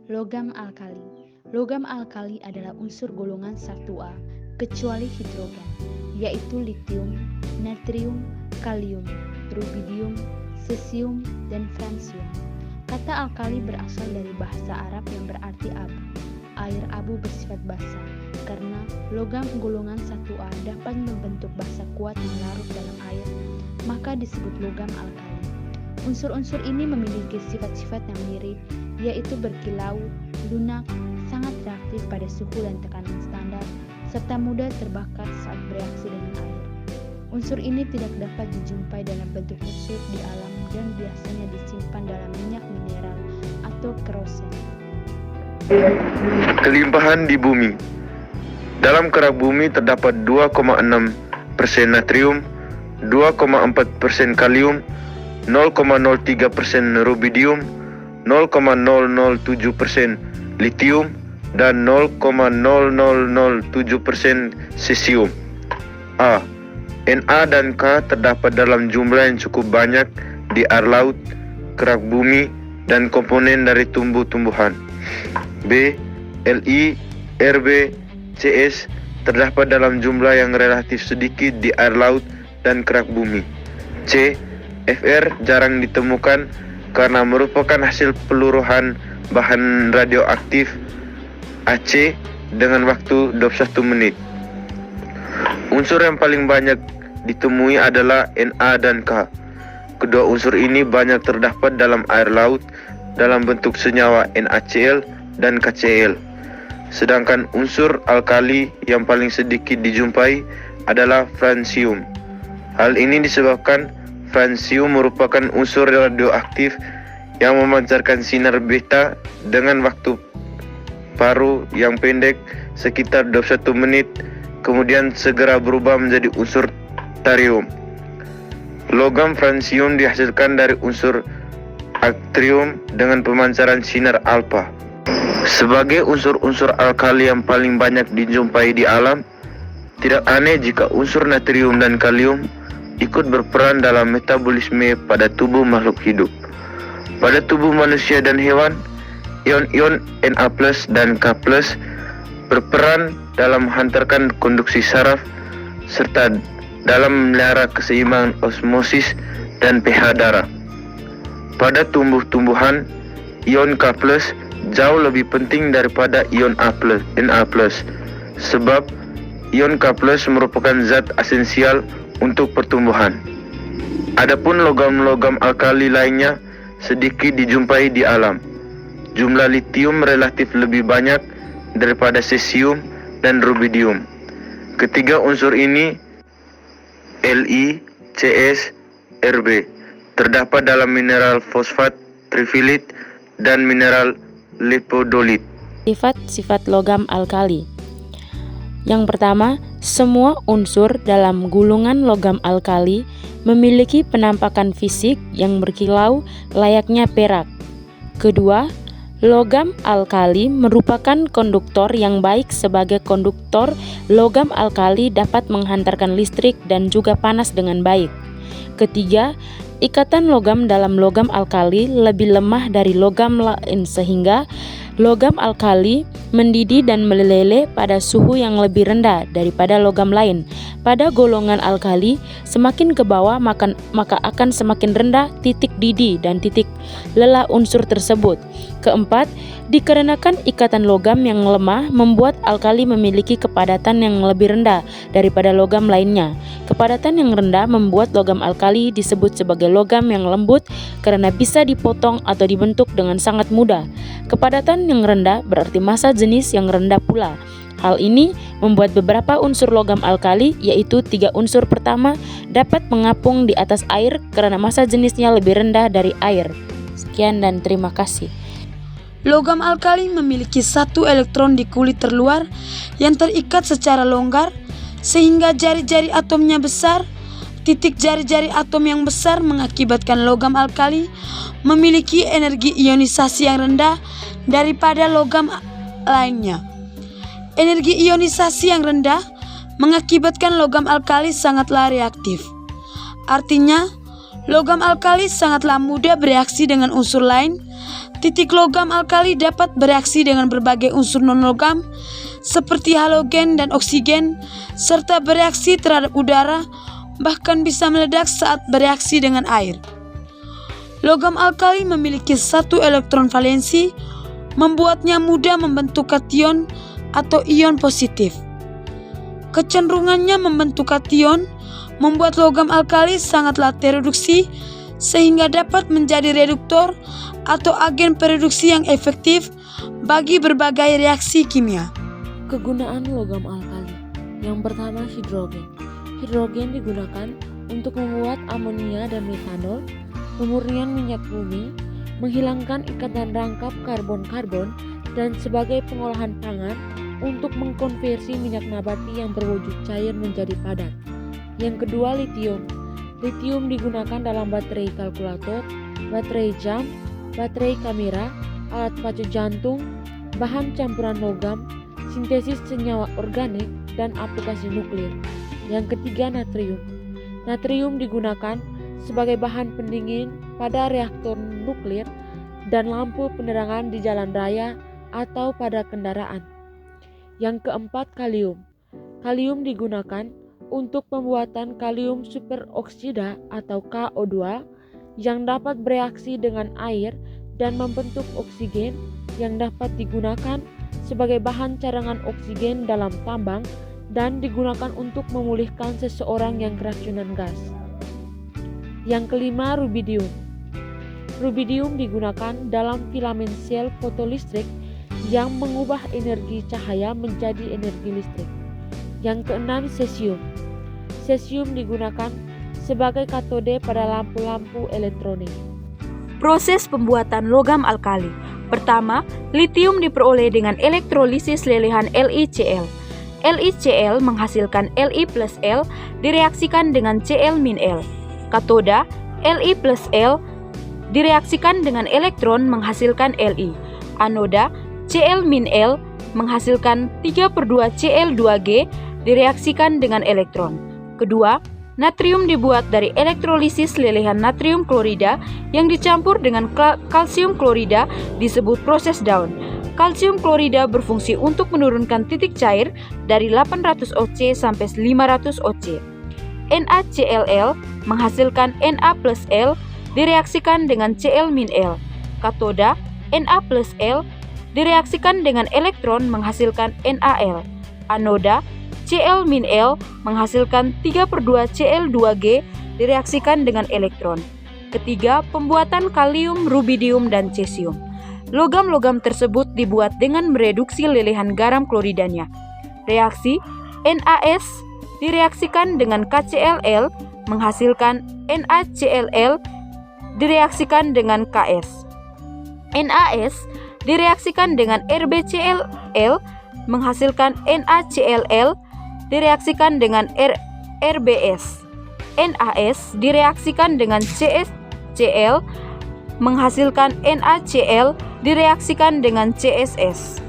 Logam alkali. Logam alkali adalah unsur golongan 1A kecuali hidrogen, yaitu litium, natrium, kalium, rubidium, cesium, dan francium. Kata alkali berasal dari bahasa Arab yang berarti abu. Air abu bersifat basah, karena logam golongan 1A dapat membentuk basa kuat yang larut dalam air, maka disebut logam alkali. Unsur-unsur ini memiliki sifat-sifat yang mirip, yaitu berkilau, lunak, sangat reaktif pada suhu dan tekanan standar, serta mudah terbakar saat bereaksi dengan air. Unsur ini tidak dapat dijumpai dalam bentuk unsur di alam dan biasanya disimpan dalam minyak mineral atau kerosen. Kelimpahan di bumi. Dalam kerak bumi terdapat 2,6% natrium, 2,4% kalium, 0,03% rubidium, 0,007% litium, dan 0,0007% cesium. A. Na dan K terdapat dalam jumlah yang cukup banyak di air laut, kerak bumi, dan komponen dari tumbuh-tumbuhan. B. Li, Rb, Cs terdapat dalam jumlah yang relatif sedikit di air laut dan kerak bumi. C. Fr jarang ditemukan karena merupakan hasil peluruhan bahan radioaktif Ac dengan waktu 21 menit. Unsur yang paling banyak ditemui adalah Na dan K. Kedua unsur ini banyak terdapat dalam air laut dalam bentuk senyawa NaCl dan KCl. Sedangkan unsur alkali yang paling sedikit dijumpai adalah francium. Hal ini disebabkan francium merupakan unsur radioaktif yang memancarkan sinar beta dengan waktu paruh yang pendek sekitar 21 menit, kemudian segera berubah menjadi unsur tarium. Logam francium dihasilkan dari unsur aktrium dengan pemancaran sinar alfa. Sebagai unsur-unsur alkali yang paling banyak dijumpai di alam, tidak aneh jika unsur natrium dan kalium ikut berperan dalam metabolisme pada tubuh makhluk hidup. Pada tubuh manusia dan hewan, ion-ion Na+ dan K+ berperan dalam menghantarkan konduksi saraf serta dalam memelihara keseimbangan osmosis dan pH darah. Pada tumbuh-tumbuhan, ion K+ jauh lebih penting daripada ion Na+, sebab ion K+ merupakan zat esensial untuk pertumbuhan. Adapun logam-logam alkali lainnya sedikit dijumpai di alam. Jumlah litium relatif lebih banyak daripada cesium dan rubidium. Ketiga unsur ini, Li, Cs, Rb, terdapat dalam mineral fosfat trifilit dan mineral lipodolit. Sifat-sifat logam alkali. Yang pertama, semua unsur dalam gulungan logam alkali memiliki penampakan fisik yang berkilau layaknya perak. Kedua, logam alkali merupakan konduktor yang baik. Sebagai konduktor, logam alkali dapat menghantarkan listrik dan juga panas dengan baik. Ketiga, ikatan logam dalam logam alkali lebih lemah dari logam lain sehingga logam alkali mendidih dan meleleh pada suhu yang lebih rendah daripada logam lain. Pada golongan alkali, semakin ke bawah maka akan semakin rendah titik didih dan titik lelah unsur tersebut. Keempat, dikarenakan ikatan logam yang lemah membuat alkali memiliki kepadatan yang lebih rendah daripada logam lainnya. Kepadatan yang rendah membuat logam alkali disebut sebagai logam yang lembut karena bisa dipotong atau dibentuk dengan sangat mudah. Kepadatan yang rendah berarti massa jenis yang rendah pula. Hal ini membuat beberapa unsur logam alkali, yaitu 3 unsur pertama, dapat mengapung di atas air karena massa jenisnya lebih rendah dari air. Sekian dan terima kasih. Logam alkali memiliki 1 elektron di kulit terluar yang terikat secara longgar sehingga jari-jari atomnya besar. Titik jari-jari atom yang besar mengakibatkan logam alkali memiliki energi ionisasi yang rendah daripada logam lainnya. Energi ionisasi yang rendah mengakibatkan logam alkali sangatlah reaktif. Artinya, Logam alkali sangatlah mudah bereaksi dengan unsur lain. Titik logam alkali dapat bereaksi dengan berbagai unsur non-logam seperti halogen dan oksigen, serta bereaksi terhadap udara, bahkan bisa meledak saat bereaksi dengan air. Logam alkali memiliki satu elektron valensi, membuatnya mudah membentuk kation atau ion positif. Kecenderungannya membentuk kation membuat logam alkali sangatlah tereduksi sehingga dapat menjadi reduktor atau agen pereduksi yang efektif bagi berbagai reaksi kimia. Kegunaan logam alkali. Yang pertama, hidrogen. Hidrogen digunakan untuk membuat amonia dan metanol, pemurnian minyak bumi, menghilangkan ikatan rangkap karbon-karbon, dan sebagai pengolahan pangan untuk mengkonversi minyak nabati yang berwujud cair menjadi padat. Yang kedua, litium. Litium digunakan dalam baterai kalkulator, baterai jam, baterai kamera, alat pacu jantung, bahan campuran logam, sintesis senyawa organik, dan aplikasi nuklir. Yang ketiga, natrium. Natrium digunakan sebagai bahan pendingin pada reaktor nuklir dan lampu penerangan di jalan raya atau pada kendaraan. Yang keempat, kalium. Kalium digunakan untuk pembuatan kalium superoksida atau KO2 yang dapat bereaksi dengan air dan membentuk oksigen yang dapat digunakan sebagai bahan cadangan oksigen dalam tambang dan digunakan untuk memulihkan seseorang yang keracunan gas. Yang kelima, rubidium. Rubidium digunakan dalam filamen sel fotolistrik yang mengubah energi cahaya menjadi energi listrik. Yang keenam, cesium. Cesium digunakan sebagai katode pada lampu-lampu elektronik. Proses pembuatan logam alkali. Pertama, litium diperoleh dengan elektrolisis lelehan LiCl. LiCl menghasilkan Li plus L direaksikan dengan Cl-L. Katoda, Li plus L direaksikan dengan elektron menghasilkan Li. Anoda, Cl-L menghasilkan 3/2 Cl2G direaksikan dengan elektron. Kedua, natrium dibuat dari elektrolisis lelehan natrium klorida yang dicampur dengan kalsium klorida disebut proses Down. Kalsium klorida berfungsi untuk menurunkan titik cair dari 800 oC sampai 500 oC. NaCl menghasilkan Na plus L direaksikan dengan Cl-L. Katoda, Na plus L direaksikan dengan elektron menghasilkan NaL. Anoda, Cl-L menghasilkan 3/2 Cl2G direaksikan dengan elektron. Ketiga, pembuatan kalium, rubidium, dan cesium. Logam-logam tersebut dibuat dengan mereduksi lelehan garam kloridanya. Reaksi NaS direaksikan dengan KCl menghasilkan NaCl direaksikan dengan Ks. NaS direaksikan dengan RbCl menghasilkan NaCl direaksikan dengan RbS. NaS direaksikan dengan CsCl menghasilkan NaCl direaksikan dengan CsS.